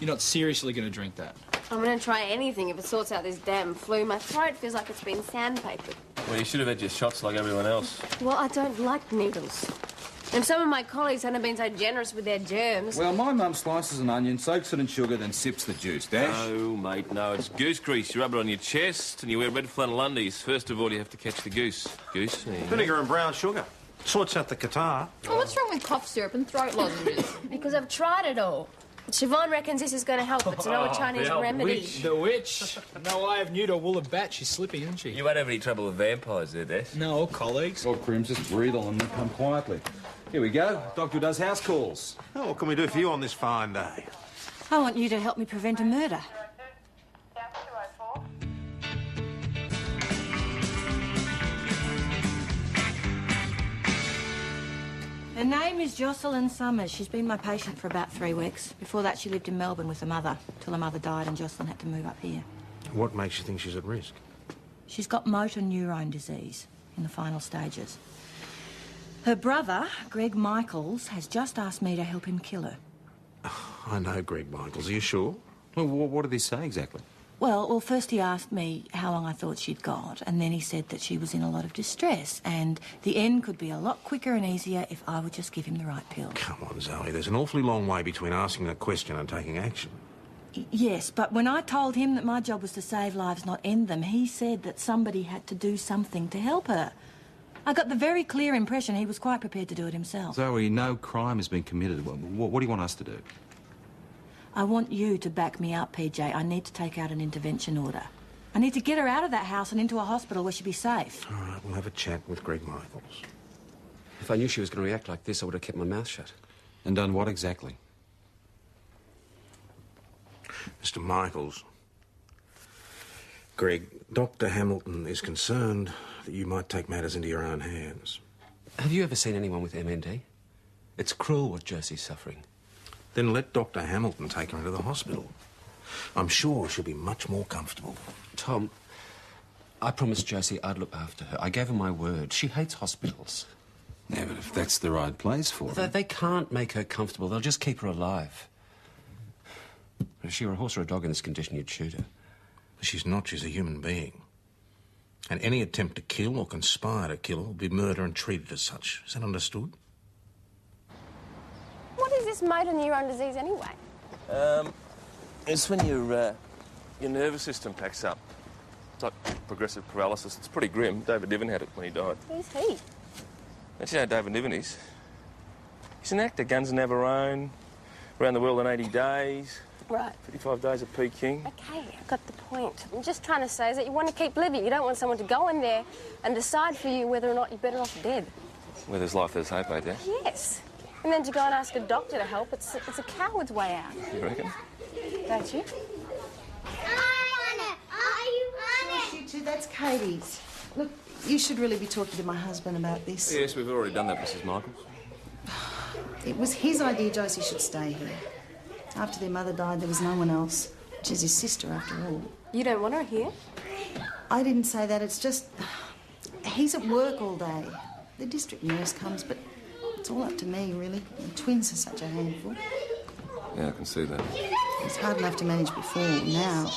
You're not seriously going to drink that? I'm going to try anything if it sorts out this damn flu. My throat feels like it's been sandpapered. Well, you should have had your shots like everyone else. Well, I don't like needles. If some of my colleagues hadn't been so generous with their germs... Well, my mum slices an onion, soaks it in sugar, then sips the juice. Dash? No, mate, no. It's goose grease. You rub it on your chest and you wear red flannel undies. First of all, you have to catch the goose. Goose? Yeah. Vinegar and brown sugar. Sorts out the catarrh. Oh, what's wrong with cough syrup and throat lozenges? Because I've tried it all. Siobhan reckons this is going to help. It's an old Chinese remedy. The witch? No eye of newt or wool of bat. She's slipping, isn't she? You won't have any trouble with vampires there, Dash. No, colleagues. Well, Crims, just breathe on them and come quietly. Here we go. Doctor does house calls. Oh, what can we do for you on this fine day? I want you to help me prevent a murder. Her name is Jocelyn Summers. She's been my patient for about 3 weeks. Before that, she lived in Melbourne with her mother, till her mother died and Jocelyn had to move up here. What makes you think she's at risk? She's got motor neurone disease in the final stages. Her brother, Greg Michaels, has just asked me to help him kill her. I know Greg Michaels. Are you sure? Well, what did he say exactly? Well, first he asked me how long I thought she'd got, and then he said that she was in a lot of distress, and the end could be a lot quicker and easier if I would just give him the right pill. Come on, Zoe. There's an awfully long way between asking a question and taking action. Yes, but when I told him that my job was to save lives, not end them, he said that somebody had to do something to help her. I got the very clear impression he was quite prepared to do it himself. Zoe, no crime has been committed. What do you want us to do? I want you to back me up, PJ. I need to take out an intervention order. I need to get her out of that house and into a hospital where she'll be safe. All right, we'll have a chat with Greg Michaels. If I knew she was going to react like this, I would have kept my mouth shut. And done what exactly? Mr. Michaels. Greg, Dr. Hamilton is concerned that you might take matters into your own hands. Have you ever seen anyone with MND? It's cruel what Josie's suffering. Then let Dr. Hamilton take her into the hospital. I'm sure she'll be much more comfortable. Tom, I promised Josie I'd look after her. I gave her my word. She hates hospitals. Yeah, but if that's the right place for her... They can't make her comfortable. They'll just keep her alive. If she were a horse or a dog in this condition, you'd shoot her. She's not. She's a human being. And any attempt to kill or conspire to kill will be murder and treated as such. Is that understood? What is this motor neuron disease anyway? It's when your nervous system packs up. It's like progressive paralysis. It's pretty grim. David Niven had it when he died. Who's he? Don't you know David Niven is? He's an actor, Guns and Navarone, Around the World in 80 Days. Right. 35 Days of Peking. Okay, I got the point. I'm just trying to say is that you want to keep living. You don't want someone to go in there and decide for you whether or not you're better off dead. Where there's life, there's hope, eh, Dad? Yes. And then to go and ask a doctor to help, it's a coward's way out. You reckon? Don't you? You two, that's Katie's. Look, you should really be talking to my husband about this. Yes, we've already done that, Mrs. Michaels. It was his idea Josie should stay here. After their mother died, there was no one else. She's his sister, after all. You don't want her here? I didn't say that. It's just... he's at work all day. The district nurse comes, but it's all up to me, really. The twins are such a handful. Yeah, I can see that. It's hard enough to manage before. Now,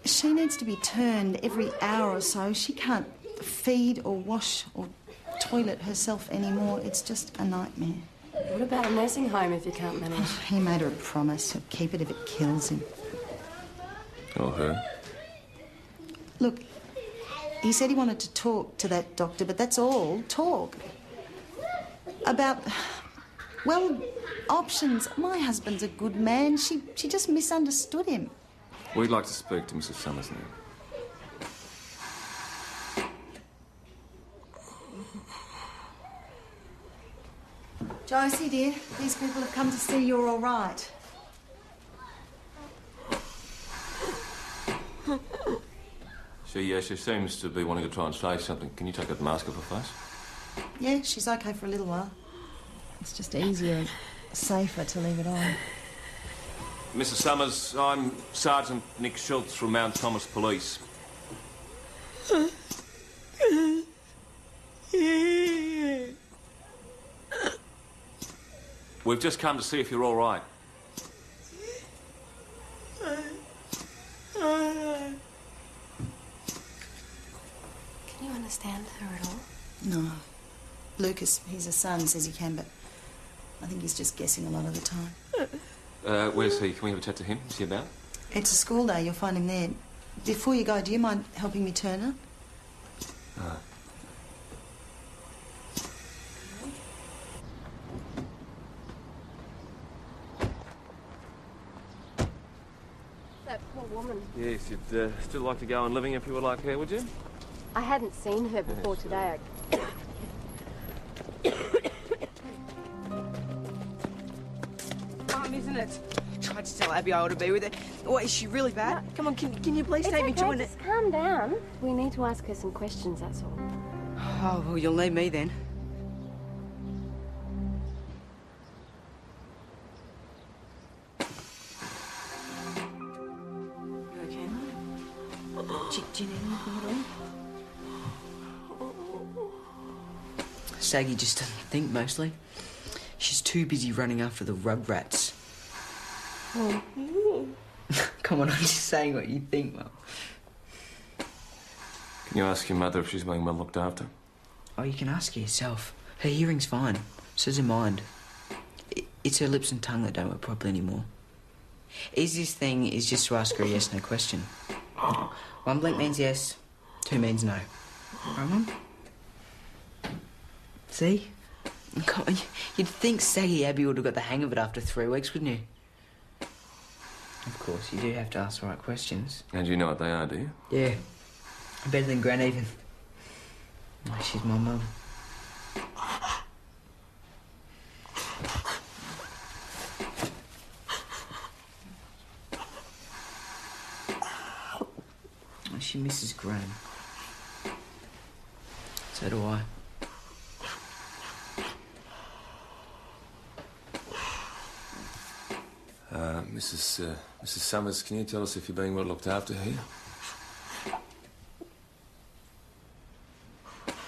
she needs to be turned every hour or so. She can't feed or wash or toilet herself anymore. It's just a nightmare. What about a nursing home if you can't manage? He made her a promise. He'll keep it if it kills him. Or her. Look, he said he wanted to talk to that doctor, but that's all. Talk. About, well, options. My husband's a good man. She just misunderstood him. We'd like to speak to Mrs. Summers now. Josie, dear, these people have come to see you're all right. She seems to be wanting to try and say something. Can you take that mask off her face? Yeah, she's okay for a little while. It's just easier and safer to leave it on. Mrs. Summers, I'm Sergeant Nick Schultz from Mount Thomas Police. We've just come to see if you're all right. understand her at all? No. Lucas, he's a son, says he can, but I think he's just guessing a lot of the time. Where's he? Can we have a chat to him? Is he about? It's a school day. You'll find him there. Before you go, do you mind helping me turn her? That poor woman. Yes, you'd still like to go on living if you were like her, would you? I hadn't seen her before today. Fun, isn't it? I tried to tell Abby I ought to be with her. What, is she really bad? No. Come on, can you please It's take me okay, to an... just calm down. We need to ask her some questions, that's all. Oh, well, you'll need me then. You okay, Mum? Do you need anything at all? Saggy just doesn't think, mostly. She's too busy running after the rugrats. Oh. Come on, I'm just saying what you think, Mum. Can you ask your mother if she's being well looked after? Oh, you can ask her yourself. Her hearing's fine. So's her mind. It's her lips and tongue that don't work properly anymore. Easiest thing is just to ask her a yes-no question. 1 blink means yes, 2 means no. Right, Mum? See? Come on, you'd think Saggy Abby would have got the hang of it after 3 weeks, wouldn't you? Of course, you do have to ask the right questions. And you know what they are, do you? Yeah. Better than Gran even. Oh, she's my mum. Oh, she misses Gran. So do I. Mrs. Summers, can you tell us if you're being well looked after here?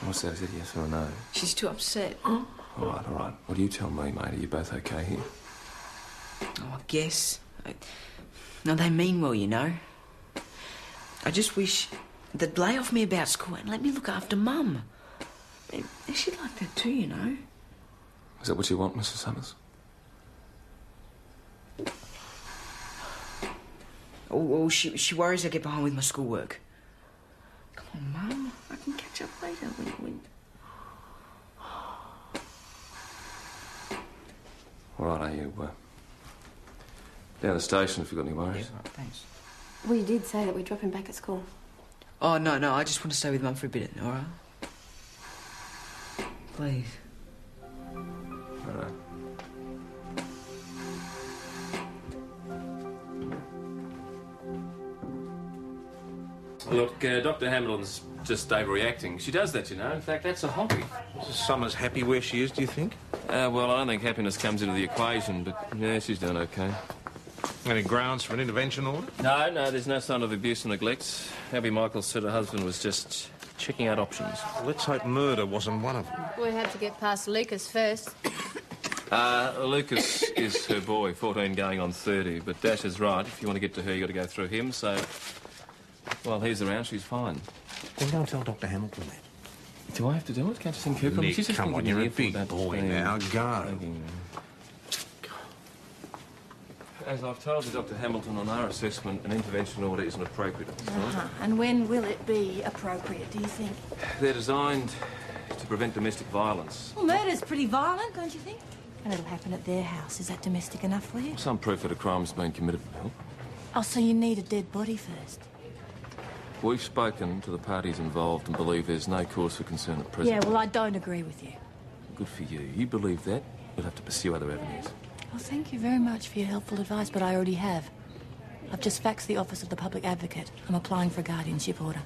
What's that? Is it yes or no? She's too upset. All right, all right. Well, you tell me, mate. Are you both okay here? Oh, I guess. No, they mean well, you know. I just wish they'd lay off me about school and let me look after Mum. She'd like that too, you know. Is that what you want, Mrs. Summers? Oh, she worries I get behind with my schoolwork. Come on, Mum. I can catch up later when... All right, are you down the station if you've got any worries? Yeah, right, thanks. We did say that we'd drop him back at school. Oh, no, I just want to stay with Mum for a bit, all right? Please. All right. Look, Dr. Hamilton's just overreacting. She does that, you know. In fact, that's a hobby. Is Summers happy where she is, do you think? Well, I don't think happiness comes into the equation, but yeah, she's doing okay. Any grounds for an intervention order? No, there's no sign of abuse and neglect. Abby Michaels said her husband was just checking out options. Well, let's hope murder wasn't one of them. We had to get past Lucas first. Lucas is her boy, 14 going on 30, but Dash is right. If you want to get to her, you got to go through him, so... Well, he's around, she's fine. Then go and tell Dr. Hamilton that. Do I have to do it? Can't you think Cooper? Nick, She's just come on, thinking you're a earful big about boy being- now. Go. As I've told you, Dr. Hamilton, on our assessment, an intervention order isn't appropriate. And when will it be appropriate, do you think? They're designed to prevent domestic violence. Well, murder's pretty violent, don't you think? And it'll happen at their house. Is that domestic enough for you? Some proof that a crime's been committed will help. Oh, so you need a dead body first? We've spoken to the parties involved and believe there's no cause for concern at present. Yeah, well, I don't agree with you. Good for you. You believe that, you'll have to pursue other avenues. Well, thank you very much for your helpful advice, but I already have. I've just faxed the Office of the Public Advocate. I'm applying for a guardianship order.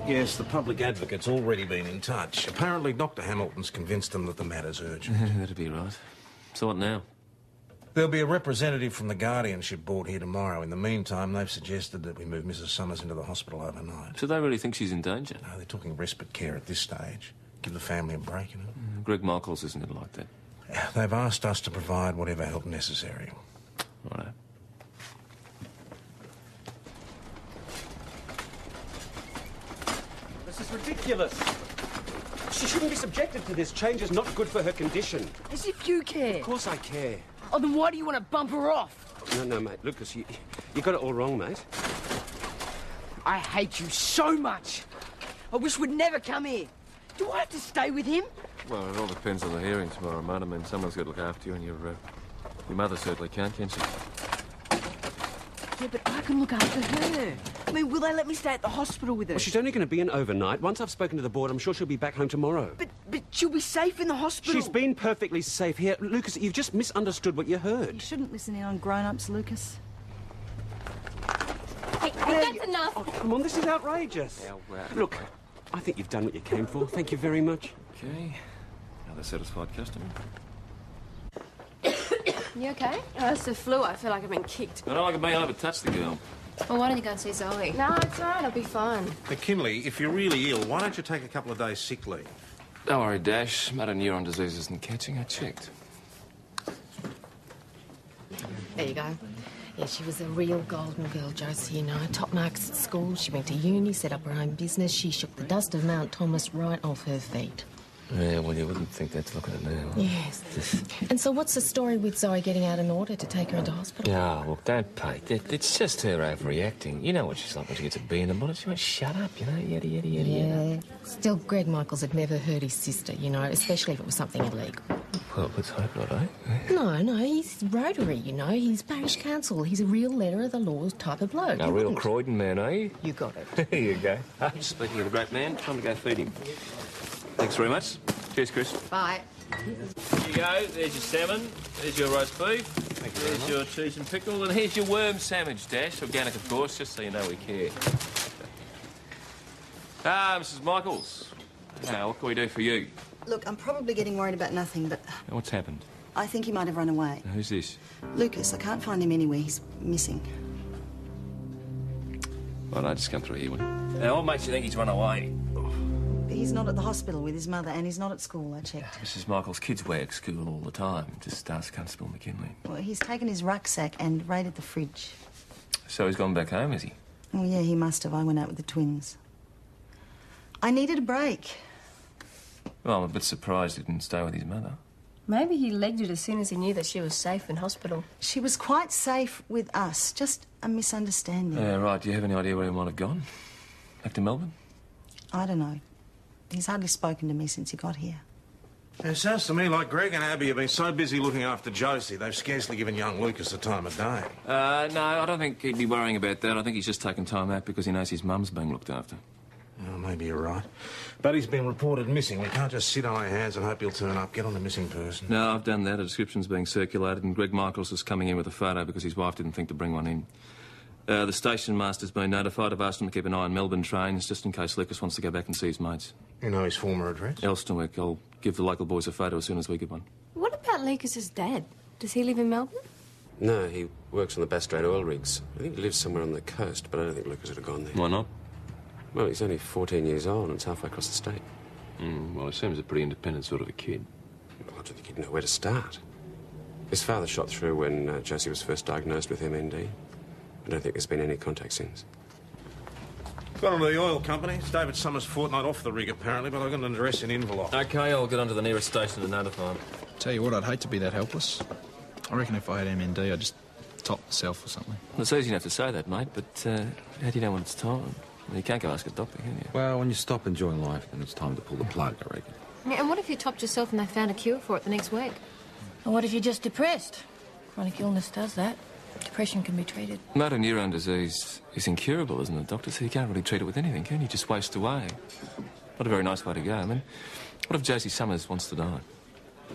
Yes, the public advocate's already been in touch. Apparently, Dr. Hamilton's convinced them that the matter's urgent. That'd be right. So what now? There'll be a representative from the guardianship board here tomorrow. In the meantime, they've suggested that we move Mrs. Summers into the hospital overnight. So they really think she's in danger? No, they're talking respite care at this stage. Give the family a break, you know. Greg Michaels isn't going to like that. They've asked us to provide whatever help necessary. Right. ridiculous. She shouldn't be subjected to this. Change is not good for her condition. As if you care. Of course I care. Oh, then why do you want to bump her off? No, mate. Lucas, you got it all wrong, mate. I hate you so much. I wish we'd never come here. Do I have to stay with him? Well, it all depends on the hearing tomorrow, mate. I mean, someone's got to look after you, and your mother certainly can't she? Yeah, but I can look after her. I mean, will they let me stay at the hospital with her? Well, she's only going to be an overnight. Once I've spoken to the board, I'm sure she'll be back home tomorrow. But she'll be safe in the hospital. She's been perfectly safe here. Lucas, you've just misunderstood what you heard. You shouldn't listen in on grown-ups, Lucas. Hey, that's enough. Oh, come on, this is outrageous. Look, I think you've done what you came for. Thank you very much. Okay. Another satisfied customer. You okay? Oh, it's the flu. I feel like I've been kicked. I don't like it being able to touch the girl. Well, why don't you go and see Zoe? No, it's all right. I'll be fine. Kinley, if you're really ill, why don't you take a couple of days sick leave? Don't worry, Dash. Motor neuron disease isn't catching. I checked. There you go. Yeah, she was a real golden girl, Josie, you know. Top marks at school. She went to uni, set up her own business. She shook the dust of Mount Thomas right off her feet. Yeah, well, you wouldn't think that to look at it now. Yes. And so what's the story with Zoe getting out an order to take her into hospital? Yeah, look, don't panic. It's just her overreacting. You know what she's like when she gets a bee in the bonnet. She won't shut up, you know, yada, yada, yada, yada. Still, Greg Michaels had never hurt his sister, you know, especially if it was something illegal. Well, let's hope not, eh? No, he's Rotary, you know. He's parish council. He's a real letter of the law type of bloke. A real Croydon man, are you? You got it. Here you go. Speaking of the great man, time to go feed him. Thanks very much. Cheers, Chris. Bye. Here you go. There's your salmon. There's your roast beef. Thank you very much. Your cheese and pickle. And here's your worm sandwich, Dash. Organic, of course, just so you know we care. Mrs. Michaels. Now, what can we do for you? Look, I'm probably getting worried about nothing, but What's happened? I think he might have run away. Who's this? Lucas, I can't find him anywhere. He's missing. Well, no, just come through here, will you? Now, what makes you think he's run away? He's not at the hospital with his mother, and he's not at school, I checked. Mrs. Michaels' kids wag school all the time. Just ask Constable McKinley. Well, he's taken his rucksack and raided the fridge. So he's gone back home, is he? Oh, yeah, he must have. I went out with the twins. I needed a break. Well, I'm a bit surprised he didn't stay with his mother. Maybe he legged it as soon as he knew that she was safe in hospital. She was quite safe with us. Just a misunderstanding. Yeah, right. Do you have any idea where he might have gone? Back to Melbourne? I don't know. He's hardly spoken to me since he got here. It sounds to me like Greg and Abby have been so busy looking after Josie, they've scarcely given young Lucas the time of day. No, I don't think he'd be worrying about that. I think he's just taken time out because he knows his mum's being looked after. Oh, maybe you're right. But he's been reported missing. We can't just sit on our hands and hope he'll turn up. Get on the missing person. No, I've done that. A description's being circulated, and Greg Michaels is coming in with a photo because his wife didn't think to bring one in. The station master's been notified. I've asked him to keep an eye on Melbourne trains, just in case Lucas wants to go back and see his mates. You know his former address? Elstonwick. I'll give the local boys a photo as soon as we get one. What about Lucas's dad? Does he live in Melbourne? No, he works on the Bass Strait oil rigs. I think he lives somewhere on the coast, but I don't think Lucas would have gone there. Why not? Well, he's only 14 years old and it's halfway across the state. Well, he seems a pretty independent sort of a kid. Well, I don't think he'd know where to start. His father shot through when Josie was first diagnosed with MND. I don't think there's been any contact since. Got onto the oil company. It's David Summers' fortnight off the rig, apparently, but I got an address in envelope. OK, I'll get onto the nearest station to notify him. Tell you what, I'd hate to be that helpless. I reckon if I had MND, I'd just top myself or something. Well, it's easy enough to say that, mate, but how do you know when it's time? Well, you can't go ask a doctor, can you? Well, when you stop enjoying life, then it's time to pull the plug, I reckon. Yeah, and what if you topped yourself and they found a cure for it the next week? And what if you're just depressed? Chronic illness does that. Depression can be treated. Motor neuron disease is incurable, isn't it, doctor? So you can't really treat it with anything, can you? Just waste away. Not a very nice way to go. I mean, what if Josie Summers wants to die?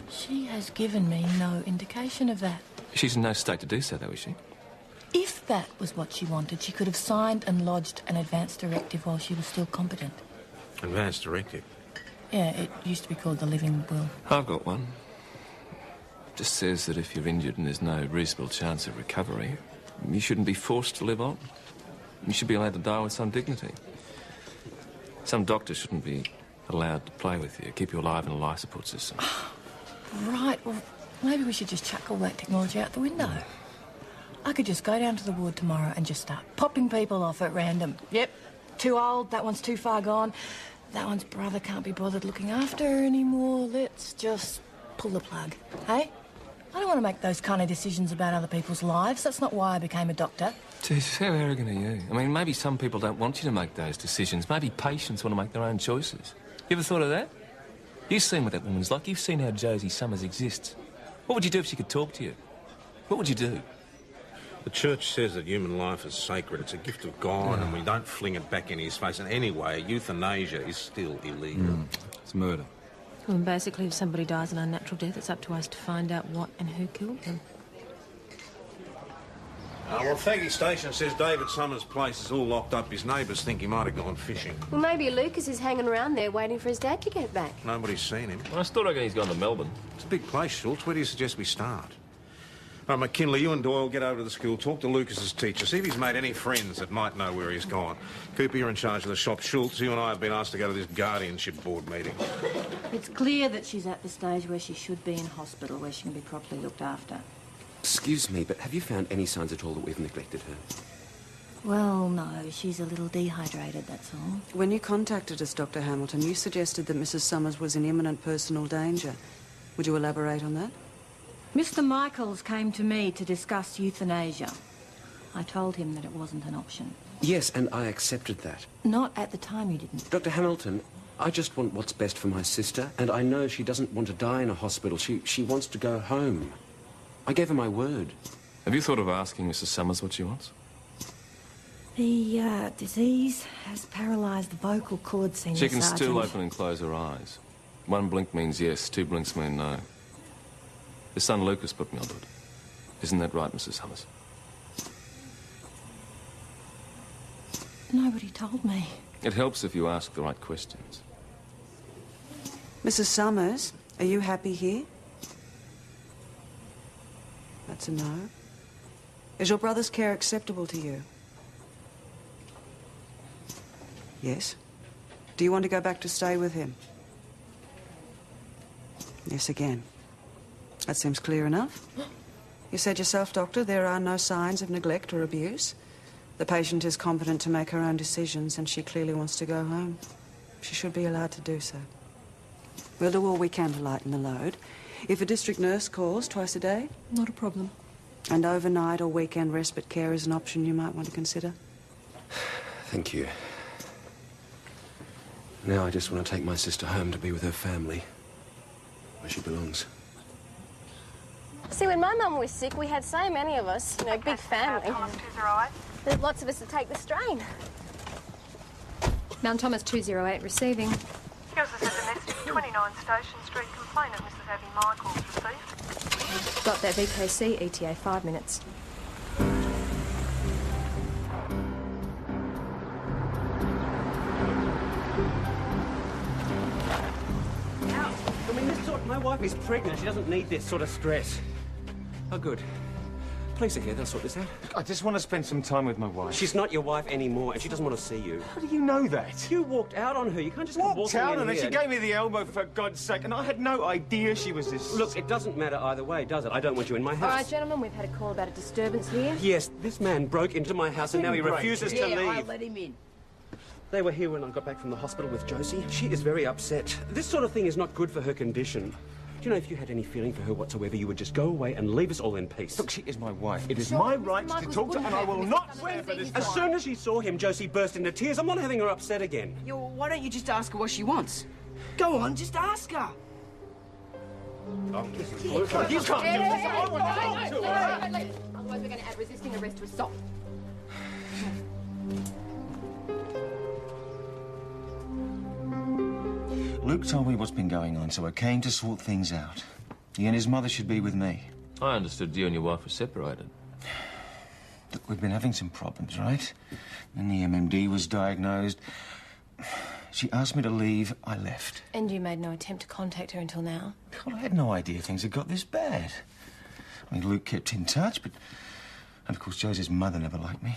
She has given me no indication of that. She's in no state to do so, though, is she? If that was what she wanted, she could have signed and lodged an advance directive while she was still competent. Advance directive? Yeah, it used to be called the living will. I've got one. Just says that if you're injured and there's no reasonable chance of recovery, you shouldn't be forced to live on. You should be allowed to die with some dignity. Some doctor shouldn't be allowed to play with you, keep you alive in a life support system. Right, well, maybe we should just chuck all that technology out the window. I could just go down to the ward tomorrow and just start popping people off at random. Yep, too old, that one's too far gone. That one's brother can't be bothered looking after her anymore. Let's just pull the plug, hey? I don't want to make those kind of decisions about other people's lives. That's not why I became a doctor. Jesus, how arrogant are you? I mean, maybe some people don't want you to make those decisions. Maybe patients want to make their own choices. You ever thought of that? You've seen what that woman's like. You've seen how Josie Summers exists. What would you do if she could talk to you? What would you do? The church says that human life is sacred. It's a gift of God, and we don't fling it back in his face. And anyway, euthanasia is still illegal. It's murder. Well, basically, if somebody dies an unnatural death, it's up to us to find out what and who killed them. Well, Faggy Station says David Summers' place is all locked up. His neighbours think he might have gone fishing. Well, maybe Lucas is hanging around there waiting for his dad to get back. Nobody's seen him. Well, I still reckon he's gone to Melbourne. It's a big place, Schultz. Where do you suggest we start? All right, McKinley, you and Doyle get over to the school, talk to Lucas's teacher, see if he's made any friends that might know where he's gone. Cooper, you're in charge of the shop. Schultz, you and I have been asked to go to this guardianship board meeting. It's clear that she's at the stage where she should be in hospital, where she can be properly looked after. Excuse me, but have you found any signs at all that we've neglected her? Well, no, she's a little dehydrated, that's all. When you contacted us, Dr. Hamilton, you suggested that Mrs. Summers was in imminent personal danger. Would you elaborate on that? Mr. Michaels came to me to discuss euthanasia. I told him that it wasn't an option. Yes, and I accepted that. Not at the time you didn't. Dr. Hamilton, I just want what's best for my sister, and I know she doesn't want to die in a hospital. She wants to go home. I gave her my word. Have you thought of asking Mrs. Summers what she wants? The disease has paralysed the vocal cords, Senior She can Sergeant. still open and close her eyes. One blink means yes, two blinks mean no. His son Lucas put me onto it. Isn't that right, Mrs. Summers? Nobody told me. It helps if you ask the right questions. Mrs. Summers, are you happy here? That's a no. Is your brother's care acceptable to you? Yes. Do you want to go back to stay with him? Yes, again. That seems clear enough. You said yourself, Doctor, there are no signs of neglect or abuse. The patient is competent to make her own decisions, and she clearly wants to go home. She should be allowed to do so. We'll do all we can to lighten the load. If a district nurse calls twice a day? Not a problem. And overnight or weekend respite care is an option you might want to consider? Thank you. Now I just want to take my sister home to be with her family, where she belongs. See, when my mum was sick, we had so many of us, you know, big family. There's lots of us to take the strain. Mount Thomas 208 receiving. Here's a domestic 29 Station Street complainant, Mrs. Abby Michaels, received. Got that VKC, ETA 5 minutes. I mean, my wife is pregnant. She doesn't need this sort of stress. Oh, good. Police are here. They'll sort this out. I just want to spend some time with my wife. She's not your wife anymore, and she doesn't want to see you. How do you know that? You walked out on her. You can't just come Walked walking out in on her? here. She gave me the elbow, for God's sake, and I had no idea she was this... Look, it doesn't matter either way, does it? I don't want you in my house. All right, gentlemen, we've had a call about a disturbance here. Yes, this man broke into my house, and now he refuses to leave. I'll let him in. They were here when I got back from the hospital with Josie. She is very upset. This sort of thing is not good for her condition. Do you know, if you had any feeling for her whatsoever, you would just go away and leave us all in peace. Look, she is my wife. It is my right to talk to her, and I will not stand for this. As soon as she saw him, Josie burst into tears. I'm not having her upset again. Why don't you just ask her what she wants? Go on, just ask her. You can't do this. Otherwise we're going to add resisting arrest to assault. Luke told me what's been going on, so I came to sort things out. He and his mother should be with me. I understood you and your wife were separated. Look, we've been having some problems, right? When the MMD was diagnosed, she asked me to leave. I left. And you made no attempt to contact her until now? Well, I had no idea things had got this bad. I mean, Luke kept in touch, but... And, of course, Josie's mother never liked me.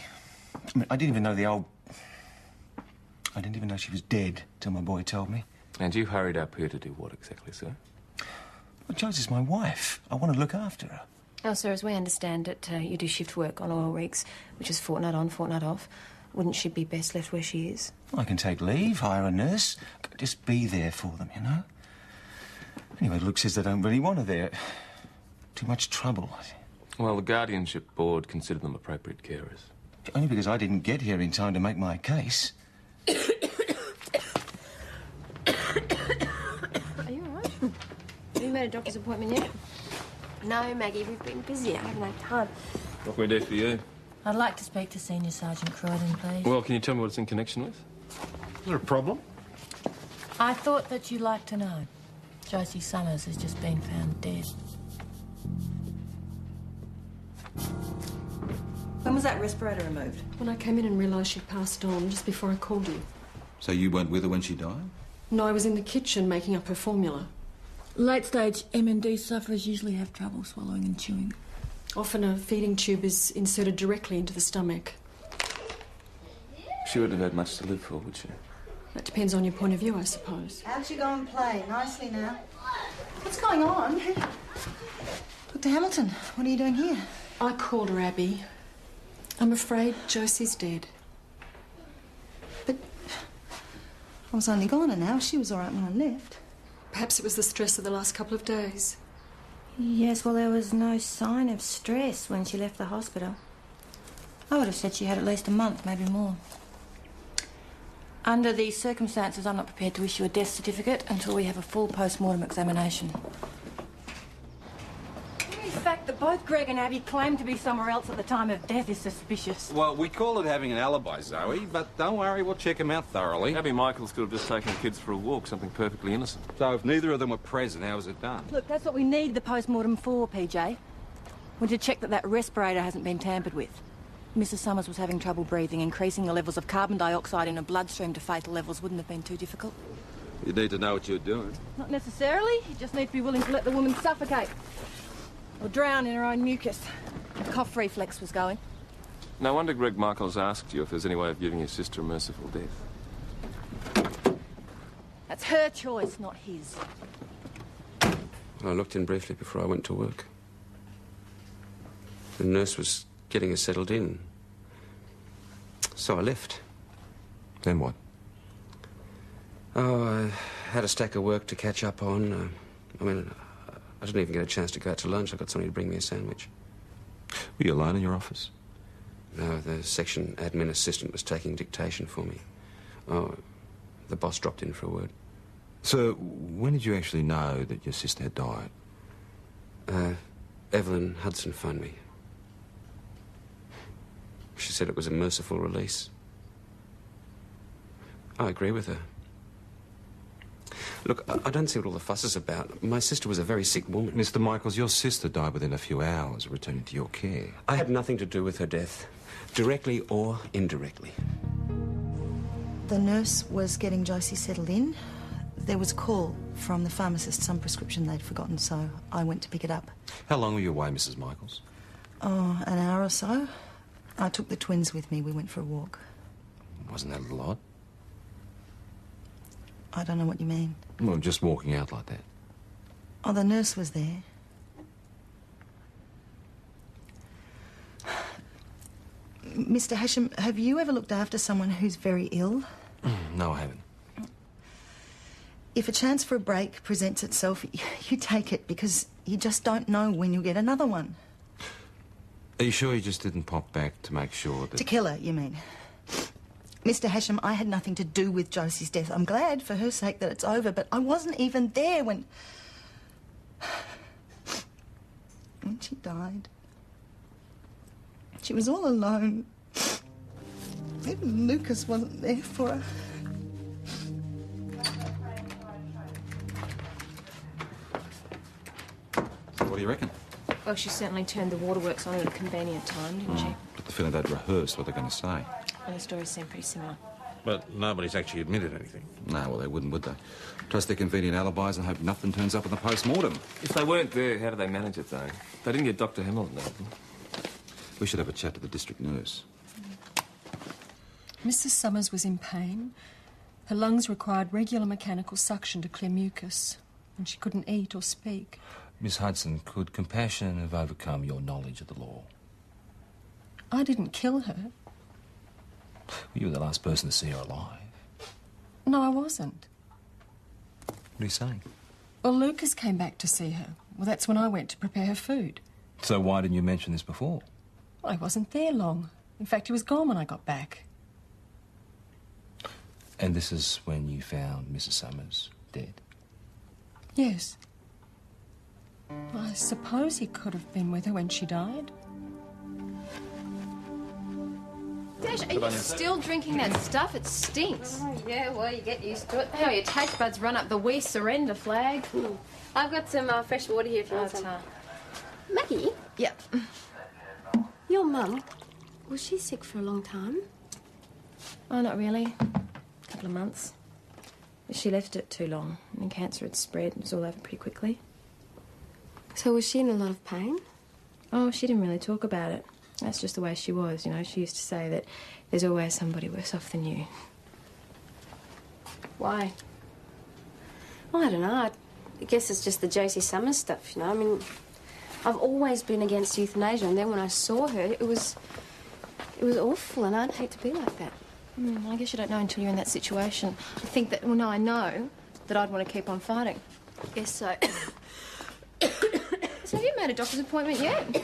I mean, I didn't even know I didn't even know she was dead till my boy told me. And you hurried up here to do what exactly, sir? Well, Josie's my wife. I want to look after her. Oh, sir, as we understand it, you do shift work on oil rigs, which is fortnight on, fortnight off. Wouldn't she be best left where she is? I can take leave, hire a nurse. Just be there for them, you know? Anyway, Luke says they don't really want her there. Too much trouble. Well, the guardianship board considered them appropriate carers. Only because I didn't get here in time to make my case. Are you all right? Have you made a doctor's appointment yet? No, Maggie, we've been busy. I haven't had time. What can we do for you? I'd like to speak to Senior Sergeant Croydon, please. Well, can you tell me what it's in connection with? Is there a problem? I thought that you'd like to know. Josie Summers has just been found dead. When was that respirator removed? When I came in and realised she'd passed on, just before I called you. So you weren't with her when she died? No, I was in the kitchen making up her formula. Late-stage MND sufferers usually have trouble swallowing and chewing. Often a feeding tube is inserted directly into the stomach. She wouldn't have had much to live for, would she? That depends on your point of view, I suppose. How'd you go and play? Nicely now. What's going on? Dr. Hamilton, what are you doing here? I called her, Abby. I'm afraid Josie's dead. But I was only gone an hour. She was all right when I left. Perhaps it was the stress of the last couple of days. Yes, well, there was no sign of stress when she left the hospital. I would have said she had at least a month, maybe more. Under these circumstances, I'm not prepared to issue a death certificate until we have a full post-mortem examination. The fact that both Greg and Abby claimed to be somewhere else at the time of death is suspicious. Well, we call it having an alibi, Zoe, but don't worry, we'll check them out thoroughly. Abby Michaels could have just taken the kids for a walk, something perfectly innocent. So if neither of them were present, how was it done? Look, that's what we need the post-mortem for, PJ. We need to check that that respirator hasn't been tampered with. Mrs. Summers was having trouble breathing. Increasing the levels of carbon dioxide in her bloodstream to fatal levels wouldn't have been too difficult. You need to know what you're doing. Not necessarily. You just need to be willing to let the woman suffocate. Or drown in her own mucus. The cough reflex was going. No wonder Greg Michaels asked you if there's any way of giving your sister a merciful death. That's her choice, not his. I looked in briefly before I went to work. The nurse was getting her settled in. So I left. Then what? Oh, I had a stack of work to catch up on. I didn't even get a chance to go out to lunch. I got somebody to bring me a sandwich. Were you alone in your office? No, the section admin assistant was taking dictation for me. Oh, the boss dropped in for a word. So, when did you actually know that your sister had died? Evelyn Hudson phoned me. She said it was a merciful release. I agree with her. Look, I don't see what all the fuss is about. My sister was a very sick woman. Mr. Michaels, your sister died within a few hours of returning to your care. I had nothing to do with her death, directly or indirectly. The nurse was getting Josie settled in. There was a call from the pharmacist, some prescription they'd forgotten, so I went to pick it up. How long were you away, Mrs. Michaels? Oh, an hour or so. I took the twins with me. We went for a walk. Wasn't that a lot? I don't know what you mean. Well, just walking out like that. Oh, the nurse was there. Mr. Hashem, have you ever looked after someone who's very ill? No, I haven't. If a chance for a break presents itself, you take it because you just don't know when you'll get another one. Are you sure you just didn't pop back to make sure that... To kill her, you mean? Mr. Hashem, I had nothing to do with Josie's death. I'm glad for her sake that it's over, but I wasn't even there when she died. She was all alone. Even Lucas wasn't there for her. So what do you reckon? Well, she certainly turned the waterworks on at a convenient time, didn't she? Got the feeling they'd rehearsed what they're going to say. And the stories seem pretty similar. But nobody's actually admitted anything. No, well, they wouldn't, would they? Trust their convenient alibis and hope nothing turns up in the post-mortem. If they weren't there, how did they manage it, though? They didn't get Dr. Hamilton, did they? We should have a chat to the district nurse. Mrs. Summers was in pain. Her lungs required regular mechanical suction to clear mucus, and she couldn't eat or speak. Miss Hudson, could compassion have overcome your knowledge of the law? I didn't kill her. You were the last person to see her alive. No, I wasn't. What are you saying? Well, Lucas came back to see her. Well, that's when I went to prepare her food. So why didn't you mention this before? Well, I wasn't there long. In fact, he was gone when I got back. And this is when you found Mrs. Summers dead? Yes. I suppose he could have been with her when she died. Dash, are you still drinking that stuff? It stinks. Oh, yeah, well, you get used to it. How your taste buds run up the "We Surrender" flag. I've got some fresh water here if you want some. Maggie? Yep. Your mum, was she sick for a long time? Oh, not really. A couple of months. She left it too long, and cancer had spread. It was all over pretty quickly. So was she in a lot of pain? Oh, she didn't really talk about it. That's just the way she was, you know. She used to say that there's always somebody worse off than you. Why? Well, I don't know. I guess it's just the Josie Summers stuff, you know. I mean, I've always been against euthanasia, and then when I saw her, it was awful, and I'd hate to be like that. I guess you don't know until you're in that situation. I think that, well, no, I know that I'd want to keep on fighting. Yes, so. So have you made a doctor's appointment yet?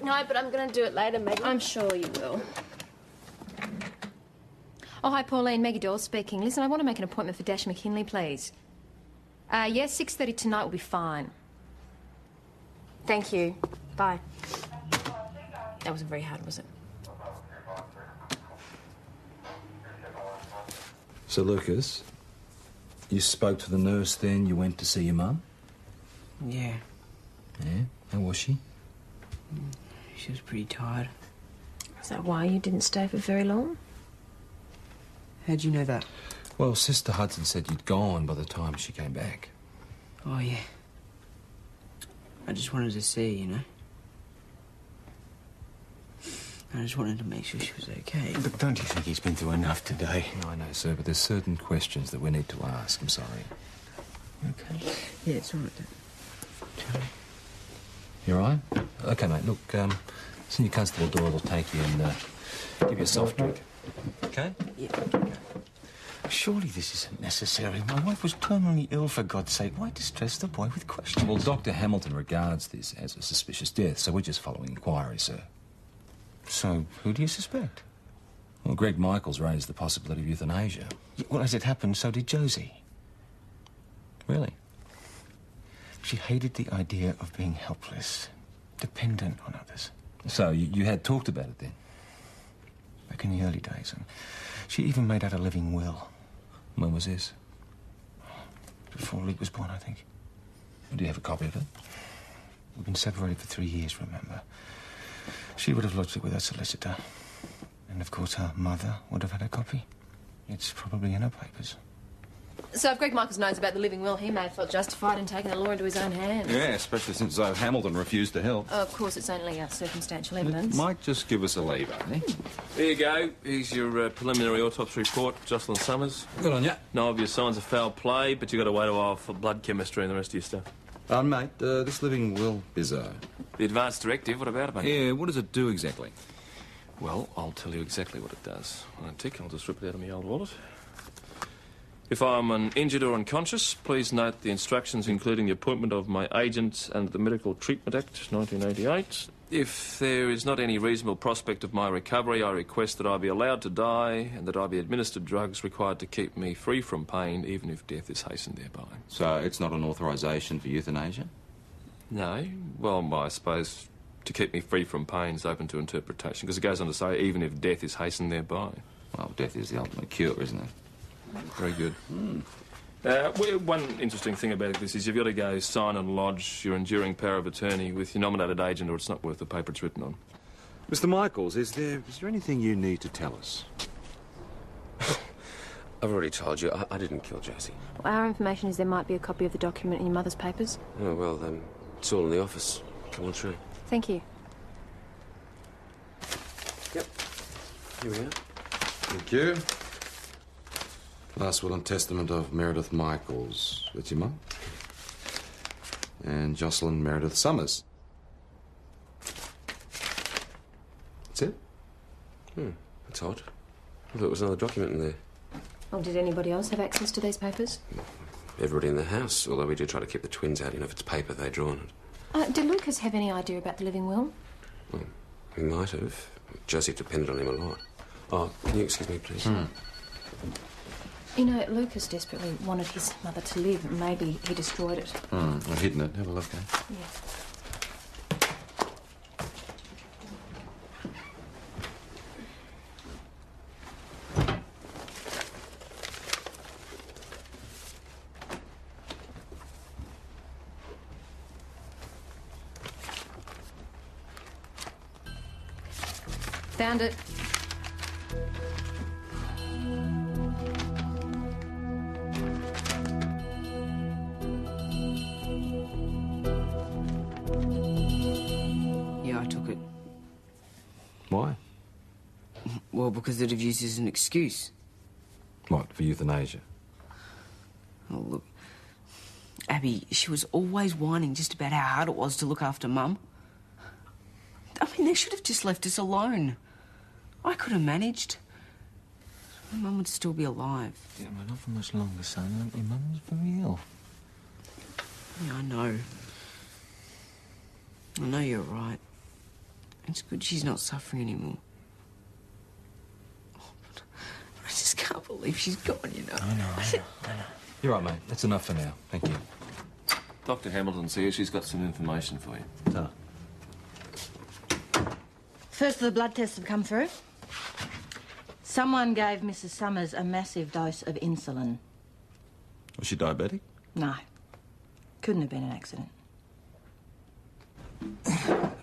No, but I'm going to do it later, Maggie. I'm sure you will. Oh, hi, Pauline. Maggie Dawes speaking. Listen, I want to make an appointment for Dash McKinley, please. Yes, 6:30 tonight will be fine. Thank you. Bye. That wasn't very hard, was it? So, Lucas, you spoke to the nurse then, you went to see your mum? Yeah. Yeah? How was she? She was pretty tired. Is that why you didn't stay for very long? How'd you know that? Well, Sister Hudson said you'd gone by the time she came back. Oh, yeah. I just wanted to see, you know. I just wanted to make sure she was okay. But don't you think he's been through enough today? I know, sir, but there's certain questions that we need to ask. I'm sorry. Okay. Yeah, it's all right. You all right? OK, mate, look, Senior Constable Doyle will take you and give you a soft drink. OK? Yeah. Surely this isn't necessary. My wife was terminally ill, for God's sake. Why distress the boy with questions? Well, Dr. Hamilton regards this as a suspicious death, so we're just following inquiry, sir. So, who do you suspect? Well, Greg Michaels raised the possibility of euthanasia. Yeah, well, as it happened, so did Josie. Really? She hated the idea of being helpless, dependent on others. So, you had talked about it then? Back in the early days. And she even made out a living will. When was this? Before Luke was born, I think. Do you have a copy of it? We've been separated for 3 years, remember? She would have lodged it with her solicitor. And, of course, her mother would have had a copy. It's probably in her papers. So if Greg Michaels knows about the living will, he may have felt justified in taking the law into his own hands. Yeah, especially since Hamilton refused to help. Of course, it's only circumstantial evidence. It might just give us a lever, eh? There you go. Here's your preliminary autopsy report, Jocelyn Summers. Good on you. No obvious signs of foul play, but you've got to wait a while for blood chemistry and the rest of your stuff. Mate, this living will, bizarre. The advance directive, what about it, mate? Yeah, what does it do exactly? Well, I'll tell you exactly what it does. One tick, I'll just rip it out of my old wallet. If I'm injured or unconscious, please note the instructions including the appointment of my agent and the Medical Treatment Act, 1988. If there is not any reasonable prospect of my recovery, I request that I be allowed to die and that I be administered drugs required to keep me free from pain, even if death is hastened thereby. So it's not an authorisation for euthanasia? No. Well, I suppose to keep me free from pain is open to interpretation, because it goes on to say, even if death is hastened thereby. Well, death is the ultimate cure, isn't it? Very good. One interesting thing about this is you've got to go sign and lodge your enduring power of attorney with your nominated agent, or it's not worth the paper it's written on. Mr. Michaels, is there anything you need to tell us? I've already told you, I didn't kill Josie. Well, our information is there might be a copy of the document in your mother's papers. Oh, well, it's all in the office. Come on through. Thank you. Yep. Here we are. Thank you. Last will and testament of Meredith Michaels. That's your mum. And Jocelyn Meredith Summers. That's it? That's odd. I thought there was another document in there. Oh, did anybody else have access to these papers? Everybody in the house, although we do try to keep the twins out. You know, if it's paper, they draw on it. Did Lucas have any idea about the living will? Well, he might have. Joseph depended on him a lot. Oh, can you excuse me, please? You know, Lucas desperately wanted his mother to live, and maybe he destroyed it. I've hidden it. Have a look, eh? Yeah. Found it. Yeah, I took it. Why? Well, because it had used as an excuse. What, for euthanasia? Oh, look. Abby, she was always whining just about how hard it was to look after Mum. I mean, they should have just left us alone. I could have managed. My Mum would still be alive. Yeah, but not for much longer, son. Your mum's very ill. Yeah, I know. I know you're right. It's good she's not suffering anymore. Oh, but I just can't believe she's gone, you know. I know. You're right, mate. That's enough for now. Thank you. Dr. Hamilton's here. She's got some information for you. Ta. First of the blood tests have come through. Someone gave Mrs. Summers a massive dose of insulin. Was she diabetic? No. Couldn't have been an accident.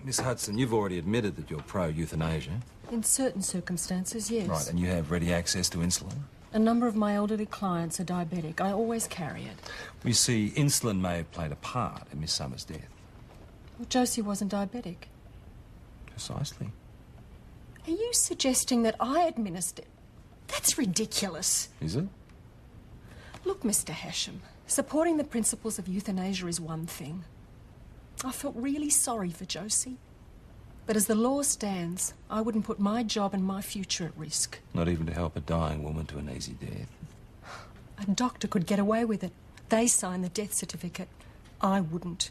Miss Hudson, you've already admitted that you're pro-euthanasia. In certain circumstances, yes. Right, and you have ready access to insulin. A number of my elderly clients are diabetic. I always carry it. We see insulin may have played a part in Miss Summers' death. Well, Josie wasn't diabetic. Precisely. Are you suggesting that I administered? That's ridiculous. Is it? Look, Mr. Hashem, supporting the principles of euthanasia is one thing. I felt really sorry for Josie. But as the law stands, I wouldn't put my job and my future at risk. Not even to help a dying woman to an easy death. A doctor could get away with it. They sign the death certificate. I wouldn't.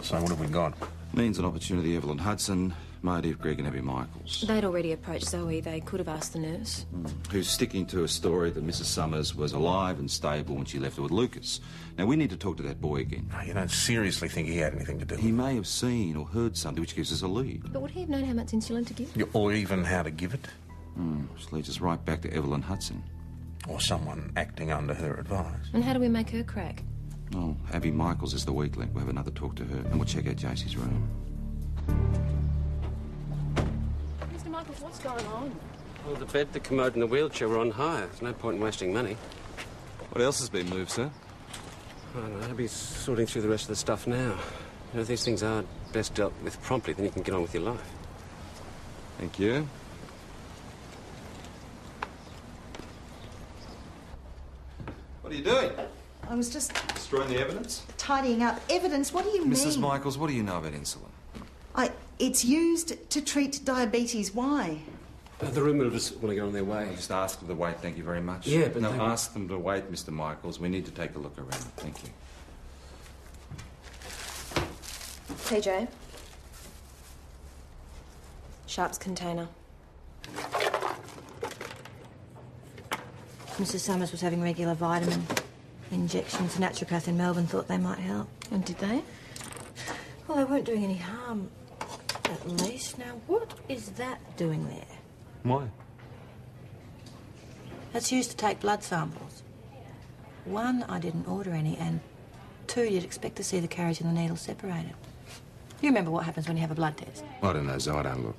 So what have we got? Means an opportunity, Evelyn Hudson, motive, Greg and Abby Michaels. They'd already approached Zoe. They could have asked the nurse. Who's sticking to a story that Mrs. Summers was alive and stable when she left her with Lucas. Now, we need to talk to that boy again. Oh, you don't seriously think he had anything to do with it? He may have seen or heard something which gives us a lead. But would he have known how much insulin to give? Or even how to give it? Which leads us right back to Evelyn Hudson. Or someone acting under her advice. And how do we make her crack? Oh, Abby Michaels is the weak link. We'll have another talk to her and we'll check out Josie's room. Mr. Michaels, what's going on? Well, the bed, the commode and the wheelchair were on hire. There's no point in wasting money. What else has been moved, sir? I don't know. I'll be sorting through the rest of the stuff now. You know, if these things are best dealt with promptly, then you can get on with your life. Thank you. What are you doing? I was just Destroying the evidence? tidying up. Evidence? What do you mean? Mrs. Michaels, what do you know about insulin? It's used to treat diabetes. Why? The room movers want to go on their way. Just ask them to wait, thank you very much. Yeah, but No, they- ask them to wait, Mr. Michaels. We need to take a look around. Thank you. TJ. Sharp's container. Mrs. Summers was having regular vitamin injections. A naturopath in Melbourne thought they might help. And did they? Well, they weren't doing any harm, at least. Now, what is that doing there? Why? That's used to take blood samples. One, I didn't order any, and two, you'd expect to see the carriage and the needle separated. You remember what happens when you have a blood test? I don't know, Zoe, I don't look.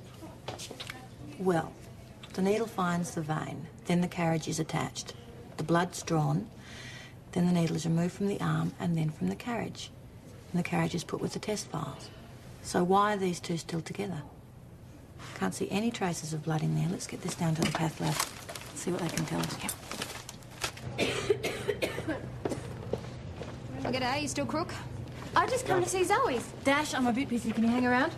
Well, the needle finds the vein, then the carriage is attached. The blood's drawn, then the needle is removed from the arm and then from the carriage. And the carriage is put with the test files. So why are these two still together? Can't see any traces of blood in there. Let's get this down to the path lab. See what they can tell us. G'day, you still crook? I just come to see Zoe's. Dash, I'm a bit busy. Can you hang around?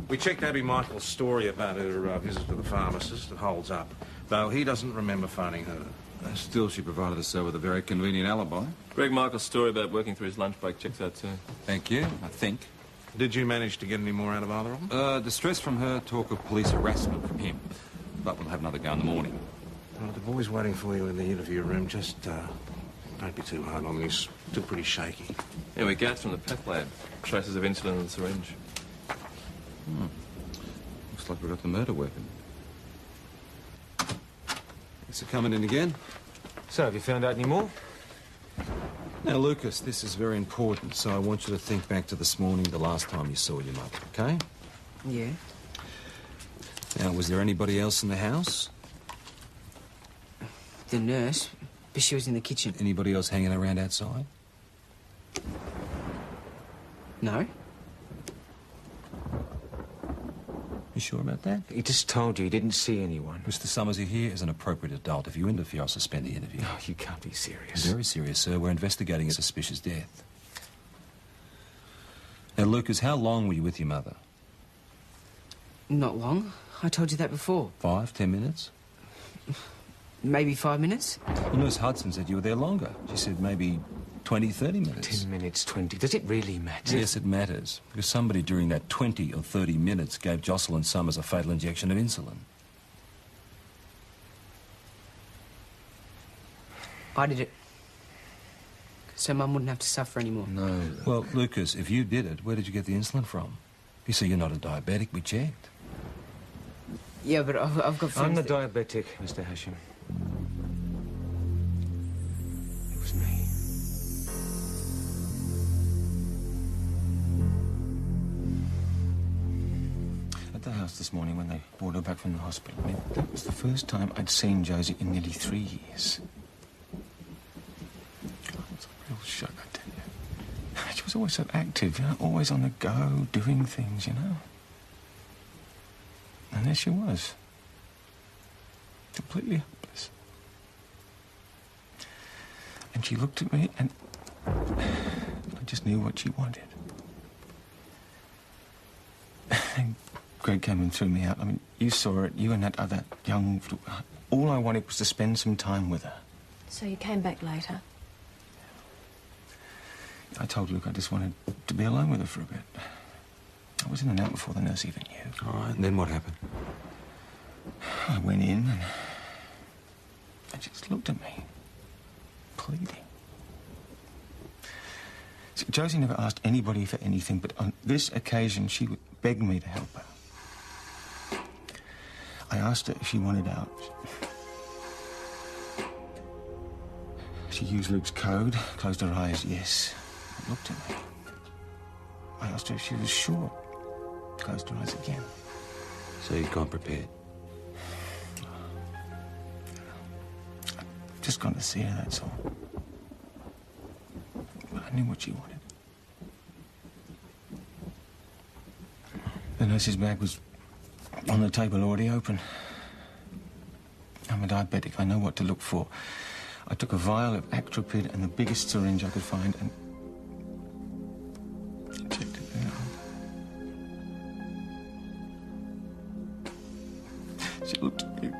We checked Abby Michael's story about her visit to the pharmacist. It holds up, though he doesn't remember phoning her. Still, she provided us with a very convenient alibi. Greg Michael's story about working through his lunch break checks out too. Thank you, I think. Did you manage to get any more out of either of them? Distress from her, talk of police harassment from him. But we'll have another go in the morning. Well, the boy's waiting for you in the interview room. Just don't be too hard on him. He's still pretty shaky. Yeah, we gathered from the path lab. Traces of insulin in the syringe. Looks like we've got the murder weapon. Is it coming in again? So, have you found out any more? Now, Lucas, this is very important, so I want you to think back to this morning, the last time you saw your mother, okay? Yeah. Now, was there anybody else in the house? The nurse, but she was in the kitchen. Anybody else hanging around outside? No. You sure about that? He just told you he didn't see anyone. Mr. Summers, you're here as an appropriate adult. If you interfere, I'll suspend the interview. Oh, you can't be serious. Very serious, sir. We're investigating a suspicious death. Now, Lucas, how long were you with your mother? Not long. I told you that before. 5, 10 minutes? Maybe 5 minutes. Well, Nurse Hudson said you were there longer. She said maybe 20, 30 minutes. 10 minutes, 20. Does it really matter? Yes, it matters. Because somebody during that 20 or 30 minutes gave Jocelyn Summers a fatal injection of insulin. I did it. So Mum wouldn't have to suffer anymore. No. Well, Lucas, if you did it, where did you get the insulin from? You see, you're not a diabetic. We checked. Yeah, but I've got friends I'm the that... diabetic, Mr. Hashem. It was me. At the house this morning when they brought her back from the hospital, I mean, that was the first time I'd seen Josie in nearly 3 years. God, it was a real shock, I tell you. She was always so active, you know, always on the go, doing things, you know. And there she was. Completely helpless. And she looked at me and I just knew what she wanted. And Greg came and threw me out. I mean, you saw it, you and that other young... All I wanted was to spend some time with her. So you came back later? I told Luke I just wanted to be alone with her for a bit. I was in and out before the nurse even knew. All right, and then what happened? I went in and she just looked at me, pleading. See, Josie never asked anybody for anything, but on this occasion she would beg me to help her. I asked her if she wanted out. She used Luke's code, closed her eyes, yes. And looked at me. I asked her if she was sure. Closed her eyes again. So you'd gone prepared? Just gone to see her, that's all. But I knew what she wanted. The nurse's bag was on the table, already open. I'm a diabetic. I know what to look for. I took a vial of Actropid and the biggest syringe I could find and checked it out. She looked at me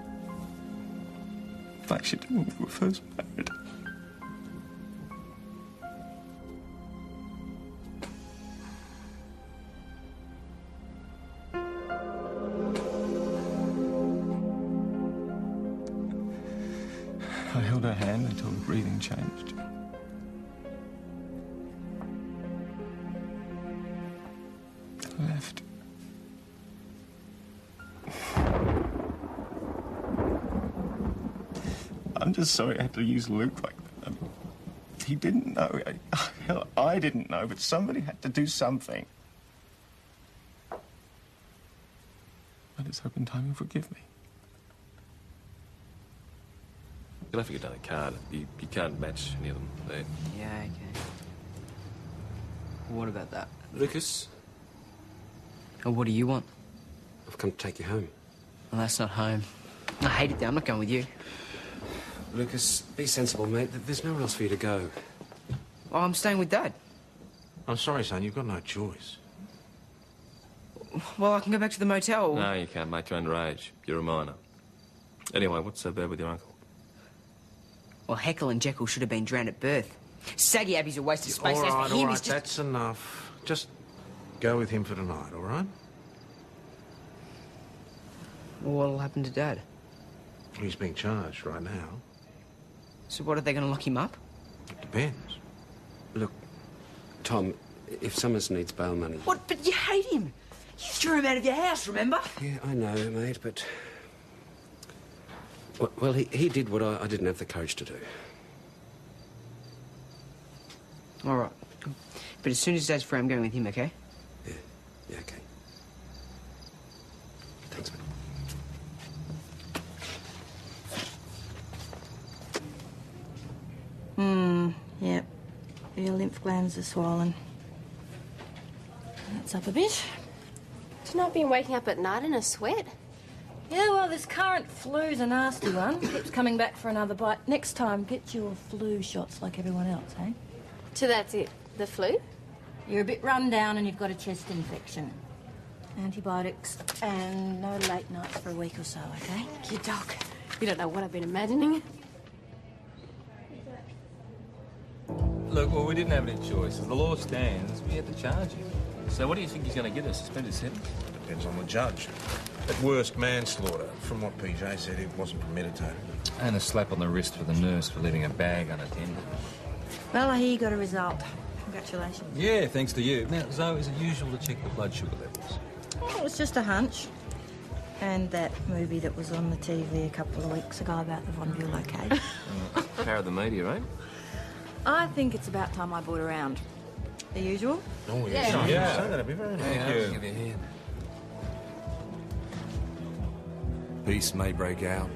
like she did when we were first married. I held her hand until her breathing changed. I left. I'm just sorry I had to use Luke like that. He didn't know. Hell, I didn't know, but somebody had to do something. I just hope in time you'll forgive me. You'll have to get another card. You can't match any of them there. Yeah, okay. What about that? Lucas? Oh, what do you want? I've come to take you home. Well, that's not home. I hate it there. I'm not going with you. Lucas, be sensible, mate. There's nowhere else for you to go. Oh, I'm staying with Dad. I'm sorry, son. You've got no choice. Well, I can go back to the motel. No, you can't, mate. You're underage. You're a minor. Anyway, what's so bad with your uncle? Well, Heckle and Jekyll should have been drowned at birth. Saggy Abbey's a waste of space. All As right, for him, all he's right, just... that's enough. Just go with him for tonight, all right? Well, what'll happen to Dad? He's being charged right now. So what, are they going to lock him up? It depends. Look, Tom, if Summers needs bail money... What? But you hate him. You threw him out of your house, remember? Yeah, I know, mate, but... Well, he did what I didn't have the courage to do. All right. But as soon as Dad's free, I'm going with him, OK? Yeah, OK. Thanks, mate. Yep. Your lymph glands are swollen. That's up a bit. You've not been waking up at night in a sweat? Yeah, well, this current flu's a nasty one. Keeps coming back for another bite. Next time, get your flu shots like everyone else, eh? So that's it? The flu? You're a bit run down and you've got a chest infection. Antibiotics and no late nights for a week or so, OK? You doc. You don't know what I've been imagining. Look, well, we didn't have any choice. As the law stands, we had to charge him. So what do you think he's going to get, a suspended sentence? Depends on the judge. At worst, manslaughter. From what PJ said, it wasn't premeditated. And a slap on the wrist for the nurse for leaving a bag unattended. Well, I hear you got a result. Congratulations. Yeah, thanks to you. Now, Zoe, is it usual to check the blood sugar levels? Well, it was just a hunch. And that movie that was on the TV a couple of weeks ago about the Von Bulow case. Power of the media, right? I think it's about time I brought around. The usual? Oh, Yeah. yeah. So that'd be very nice. Thank you. Give you a hand. Peace may break out.